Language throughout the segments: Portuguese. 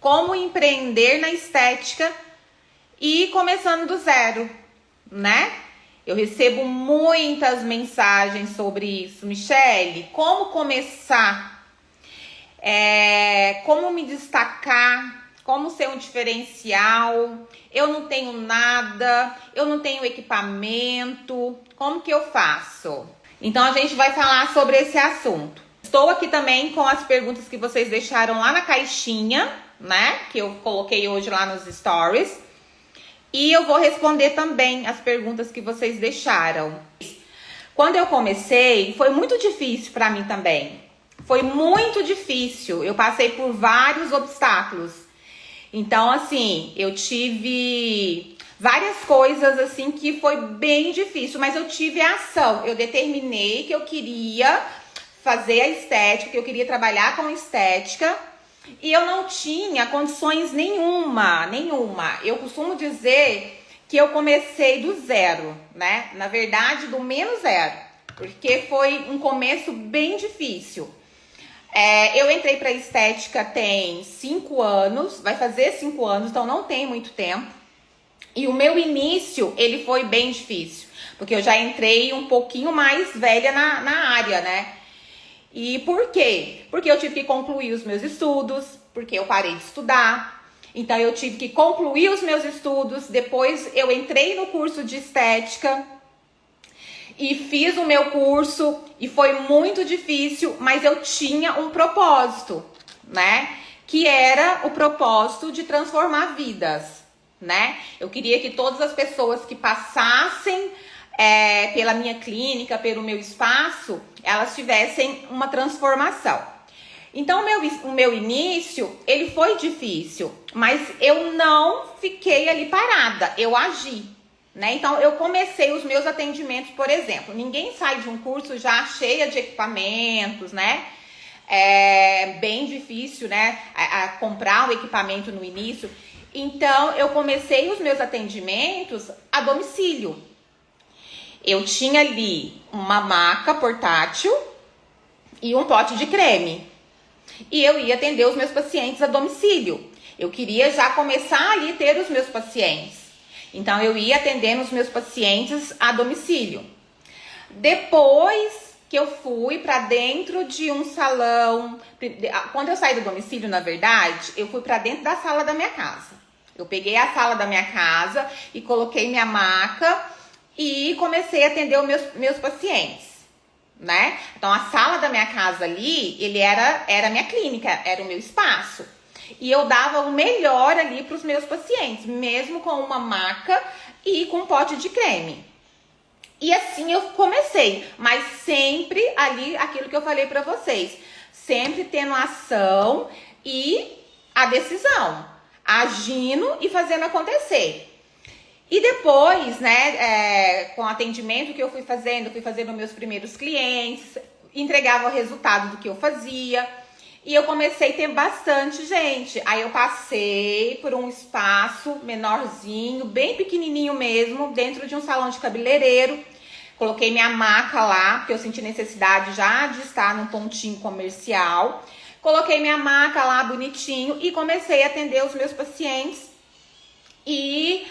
como empreender na estética e começando do zero, né? Eu recebo muitas mensagens sobre isso. Michele, como começar? Como me destacar? Como ser um diferencial? Eu não tenho nada, eu não tenho equipamento. Como que eu faço? Então a gente vai falar sobre esse assunto. Estou aqui também com as perguntas que vocês deixaram lá na caixinha, né? Que eu coloquei hoje lá nos stories. E eu vou responder também as perguntas que vocês deixaram. Quando eu comecei, foi muito difícil para mim também. Foi muito difícil. Eu passei por vários obstáculos. Então, assim, eu tive várias coisas assim que foi bem difícil, mas eu tive a ação. Eu determinei que eu queria fazer a estética, que eu queria trabalhar com estética. E eu não tinha condições nenhuma. Eu costumo dizer que eu comecei do zero, né? Na verdade, do menos zero. Porque foi um começo bem difícil. Eu entrei para estética tem 5 anos, vai fazer 5 anos, então não tem muito tempo. E o meu início, ele foi bem difícil. Porque eu já entrei um pouquinho mais velha na área, né? E por quê? Porque eu tive que concluir os meus estudos, porque eu parei de estudar. Então eu tive que concluir os meus estudos, depois eu entrei no curso de estética e fiz o meu curso e foi muito difícil, mas eu tinha um propósito, né? Que era o propósito de transformar vidas, né? Eu queria que todas as pessoas que passassem pela minha clínica, pelo meu espaço, elas tivessem uma transformação. Então, o meu início, ele foi difícil, mas eu não fiquei ali parada, eu agi, né? Então, eu comecei os meus atendimentos, por exemplo, ninguém sai de um curso já cheia de equipamentos, né? É bem difícil, né? A comprar um equipamento no início. Então, eu comecei os meus atendimentos a domicílio. Eu tinha ali uma maca portátil e um pote de creme. E eu ia atender os meus pacientes a domicílio. Eu queria já começar ali a ter os meus pacientes. Então, eu ia atendendo os meus pacientes a domicílio. Depois que eu fui para dentro de um salão... Quando eu saí do domicílio, na verdade, eu fui para dentro da sala da minha casa. Eu peguei a sala da minha casa e coloquei minha maca e comecei a atender os meus pacientes, né? Então, a sala da minha casa ali, ele era a minha clínica, era o meu espaço. E eu dava o melhor ali para os meus pacientes, mesmo com uma maca e com um pote de creme. E assim eu comecei, mas sempre ali, aquilo que eu falei para vocês, sempre tendo ação e a decisão, agindo e fazendo acontecer. E depois, né, com o atendimento que eu fui fazendo meus primeiros clientes, entregava o resultado do que eu fazia. E eu comecei a ter bastante gente. Aí eu passei por um espaço menorzinho, bem pequenininho mesmo, dentro de um salão de cabeleireiro. Coloquei minha maca lá, porque eu senti necessidade já de estar num pontinho comercial. Coloquei minha maca lá bonitinho e comecei a atender os meus pacientes. E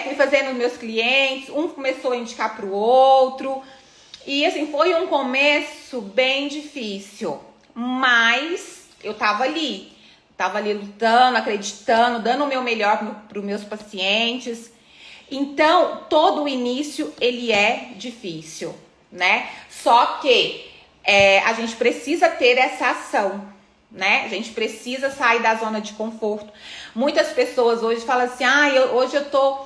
fui fazendo os meus clientes, um começou a indicar para o outro. E assim, foi um começo bem difícil. Mas eu tava ali lutando, acreditando, dando o meu melhor para os meus pacientes. Então, todo o início, ele é difícil, né? Só que a gente precisa ter essa ação, né? A gente precisa sair da zona de conforto. Muitas pessoas hoje falam assim, hoje eu tô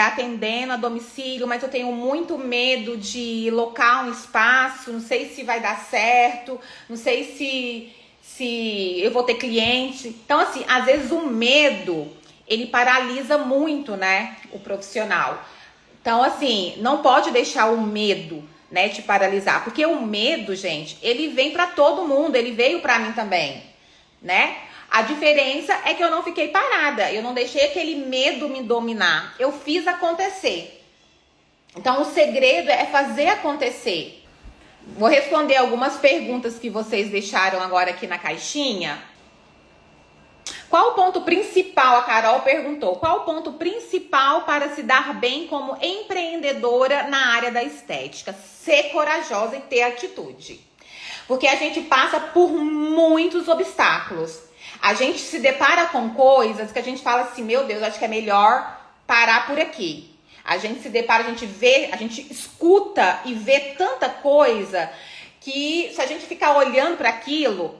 atendendo a domicílio, mas eu tenho muito medo de locar um espaço, não sei se vai dar certo, não sei se eu vou ter cliente. Então, assim, às vezes o medo, ele paralisa muito, né, o profissional. Então, assim, não pode deixar o medo, né, te paralisar, porque o medo, gente, ele vem para todo mundo, ele veio para mim também, né? A diferença é que eu não fiquei parada, eu não deixei aquele medo me dominar, eu fiz acontecer. Então, o segredo é fazer acontecer. Vou responder algumas perguntas que vocês deixaram agora aqui na caixinha. Qual o ponto principal, a Carol perguntou, qual o ponto principal para se dar bem como empreendedora na área da estética? Ser corajosa e ter atitude. Porque a gente passa por muitos obstáculos. A gente se depara com coisas que a gente fala assim, meu Deus, acho que é melhor parar por aqui. A gente se depara, a gente vê, a gente escuta e vê tanta coisa que se a gente ficar olhando para aquilo,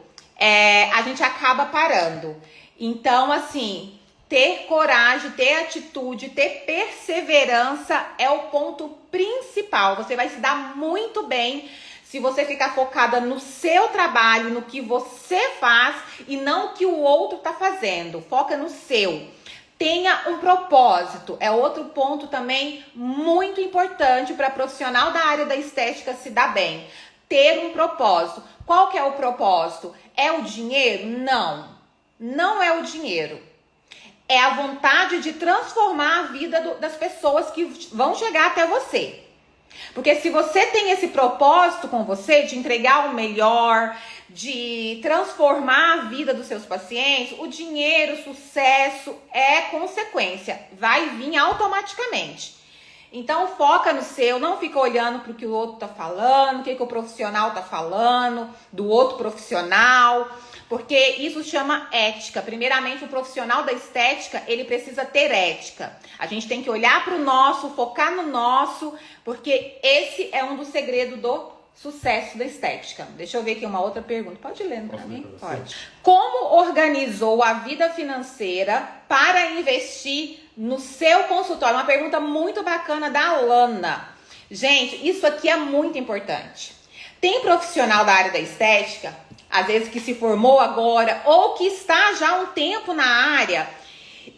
a gente acaba parando. Então, assim, ter coragem, ter atitude, ter perseverança é o ponto principal. Você vai se dar muito bem se você ficar focada no seu trabalho, no que você faz e não o que o outro está fazendo. Foca no seu. Tenha um propósito. É outro ponto também muito importante para profissional da área da estética se dar bem. Ter um propósito. Qual que é o propósito? É o dinheiro? Não. Não é o dinheiro. É a vontade de transformar a vida das pessoas que vão chegar até você. Porque se você tem esse propósito com você de entregar o melhor, de transformar a vida dos seus pacientes, o dinheiro, o sucesso é consequência. Vai vir automaticamente. Então foca no seu, não fica olhando para o que o outro está falando, o que o profissional está falando, do outro profissional. Porque isso chama ética. Primeiramente, o profissional da estética, ele precisa ter ética. A gente tem que olhar para o nosso, focar no nosso, porque esse é um dos segredos do sucesso da estética. Deixa eu ver aqui uma outra pergunta. Pode ler para mim? Pode. Como organizou a vida financeira para investir no seu consultório? Uma pergunta muito bacana da Alana. Gente, isso aqui é muito importante. Tem profissional da área da estética, às vezes que se formou agora ou que está já há um tempo na área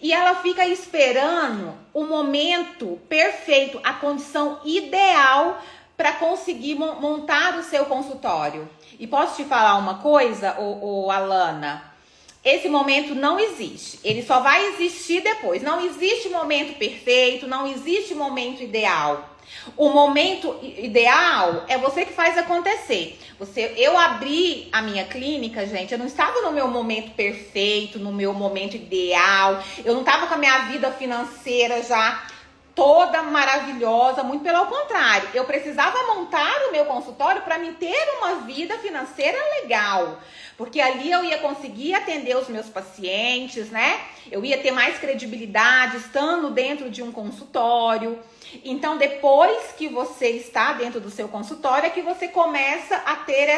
e ela fica esperando o momento perfeito, a condição ideal para conseguir montar o seu consultório. E posso te falar uma coisa, Alana? Esse momento não existe. Ele só vai existir depois. Não existe momento perfeito, não existe momento ideal. O momento ideal é você que faz acontecer. Eu abri a minha clínica, gente, eu não estava no meu momento perfeito, no meu momento ideal. Eu não estava com a minha vida financeira já toda maravilhosa, muito pelo contrário. Eu precisava montar o meu consultório para me ter uma vida financeira legal. Porque ali eu ia conseguir atender os meus pacientes, né? Eu ia ter mais credibilidade estando dentro de um consultório. Então, depois que você está dentro do seu consultório, é que você começa a ter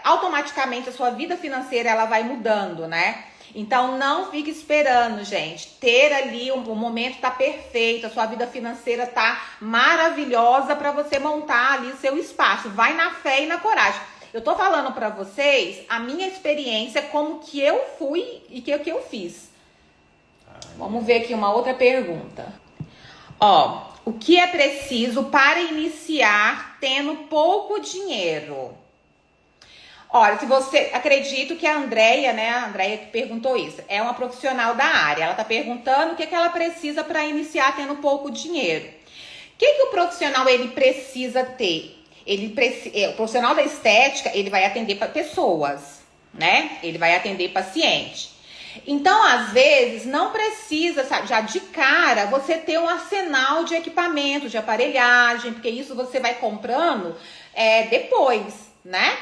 automaticamente a sua vida financeira, ela vai mudando, né? Então, não fique esperando, gente. Ter ali, o momento tá perfeito, a sua vida financeira tá maravilhosa para você montar ali o seu espaço. Vai na fé e na coragem. Eu tô falando para vocês a minha experiência, como que eu fui e que eu fiz. Vamos ver aqui uma outra pergunta. Ó, o que é preciso para iniciar tendo pouco dinheiro? Olha, se você... Acredito que a Andréia, né? A Andréia que perguntou isso. É uma profissional da área. Ela tá perguntando o que ela precisa para iniciar tendo pouco dinheiro. O que o profissional, ele precisa ter? O profissional da estética, ele vai atender para pessoas, né? Ele vai atender paciente. Então, às vezes, não precisa, sabe, já de cara, você ter um arsenal de equipamento, de aparelhagem, porque isso você vai comprando depois, né?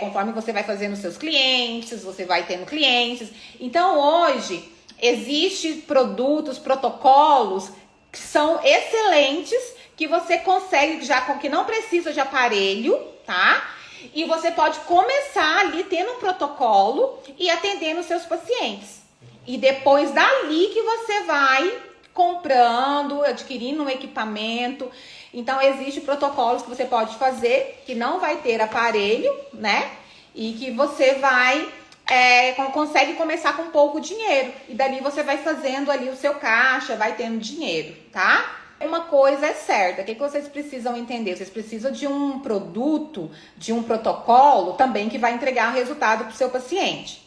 Conforme você vai fazendo seus clientes, você vai tendo clientes. Então, hoje, existem produtos, protocolos que são excelentes, que você consegue já, que não precisa de aparelho, tá? E você pode começar ali tendo um protocolo e atendendo os seus pacientes. E depois dali que você vai comprando, adquirindo um equipamento. Então, existem protocolos que você pode fazer que não vai ter aparelho, né? E que você vai, consegue começar com pouco dinheiro. E dali você vai fazendo ali o seu caixa, vai tendo dinheiro, tá? Uma coisa é certa, o que vocês precisam entender? Vocês precisam de um produto, de um protocolo também que vai entregar resultado para o seu paciente.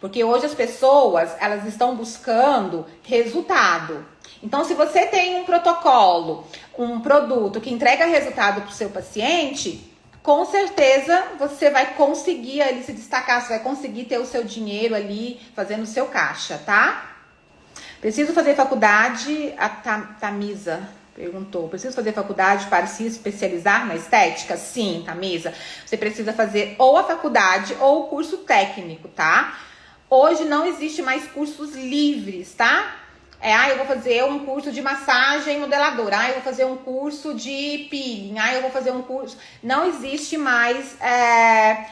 Porque hoje as pessoas, elas estão buscando resultado. Então, se você tem um protocolo, um produto que entrega resultado para o seu paciente, com certeza você vai conseguir ali se destacar, você vai conseguir ter o seu dinheiro ali fazendo o seu caixa, tá? Preciso fazer faculdade, a Tamisa perguntou, preciso fazer faculdade para se especializar na estética? Sim, Tamisa, você precisa fazer ou a faculdade ou o curso técnico, tá? Hoje não existe mais cursos livres, tá? Eu vou fazer um curso de massagem modeladora, eu vou fazer um curso de peeling, eu vou fazer um curso... Não existe mais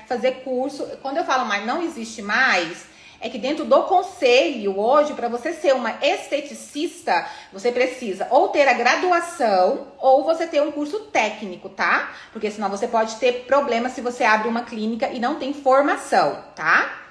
fazer curso... Quando eu falo mais, não existe mais... É que dentro do conselho, hoje, para você ser uma esteticista, você precisa ou ter a graduação ou você ter um curso técnico, tá? Porque senão você pode ter problema se você abre uma clínica e não tem formação, tá?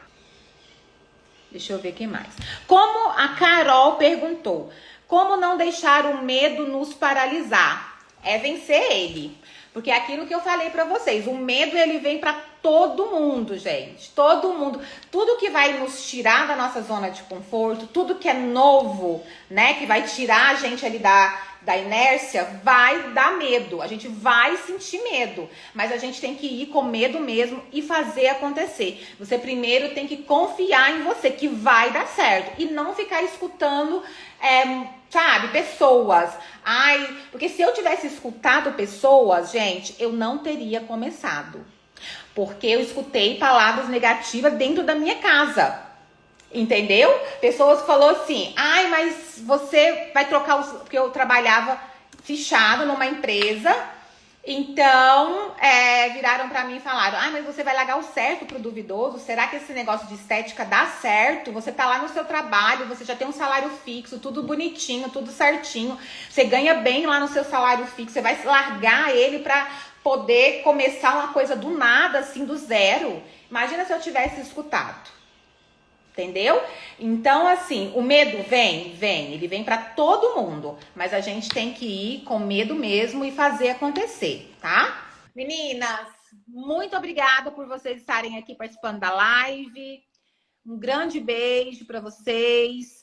Deixa eu ver quem mais. Como a Carol perguntou, como não deixar o medo nos paralisar? É vencer ele. Porque é aquilo que eu falei pra vocês, o medo ele vem pra todo mundo, gente. Todo mundo. Tudo que vai nos tirar da nossa zona de conforto, tudo que é novo, né, que vai tirar a gente ali da inércia, vai dar medo. A gente vai sentir medo. Mas a gente tem que ir com medo mesmo e fazer acontecer. Você primeiro tem que confiar em você, que vai dar certo. E não ficar escutando... sabe, pessoas. Porque se eu tivesse escutado pessoas, gente, eu não teria começado. Porque eu escutei palavras negativas dentro da minha casa. Entendeu? Pessoas que falou assim, mas você vai trocar os... Porque eu trabalhava fichado numa empresa. Então, viraram pra mim e falaram, mas você vai largar o certo pro duvidoso? Será que esse negócio de estética dá certo? Você tá lá no seu trabalho, você já tem um salário fixo, tudo bonitinho, tudo certinho. Você ganha bem lá no seu salário fixo, você vai largar ele pra poder começar uma coisa do nada, assim, do zero. Imagina se eu tivesse escutado. Entendeu? Então, assim, o medo vem, ele vem pra todo mundo, mas a gente tem que ir com medo mesmo e fazer acontecer, tá? Meninas, muito obrigada por vocês estarem aqui participando da live. Um grande beijo pra vocês.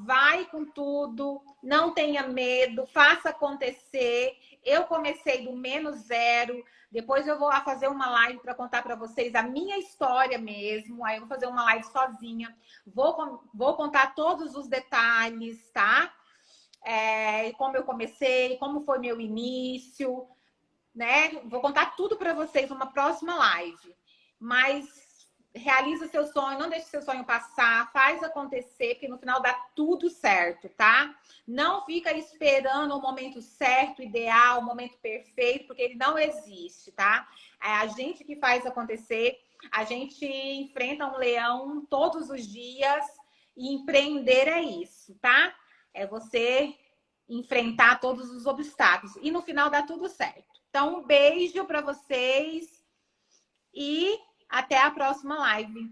Vai com tudo, não tenha medo, faça acontecer. Eu comecei do -0, depois eu vou fazer uma live para contar para vocês a minha história mesmo. Aí eu vou fazer uma live sozinha, vou contar todos os detalhes, tá? Como eu comecei, como foi meu início, né? Vou contar tudo para vocês numa próxima live. Mas realiza seu sonho, não deixe seu sonho passar, faz acontecer, porque no final dá tudo certo, tá? Não fica esperando o momento certo, ideal, o momento perfeito, porque ele não existe, tá? É a gente que faz acontecer, a gente enfrenta um leão todos os dias e empreender é isso, tá? É você enfrentar todos os obstáculos e no final dá tudo certo. Então, um beijo para vocês e até a próxima live.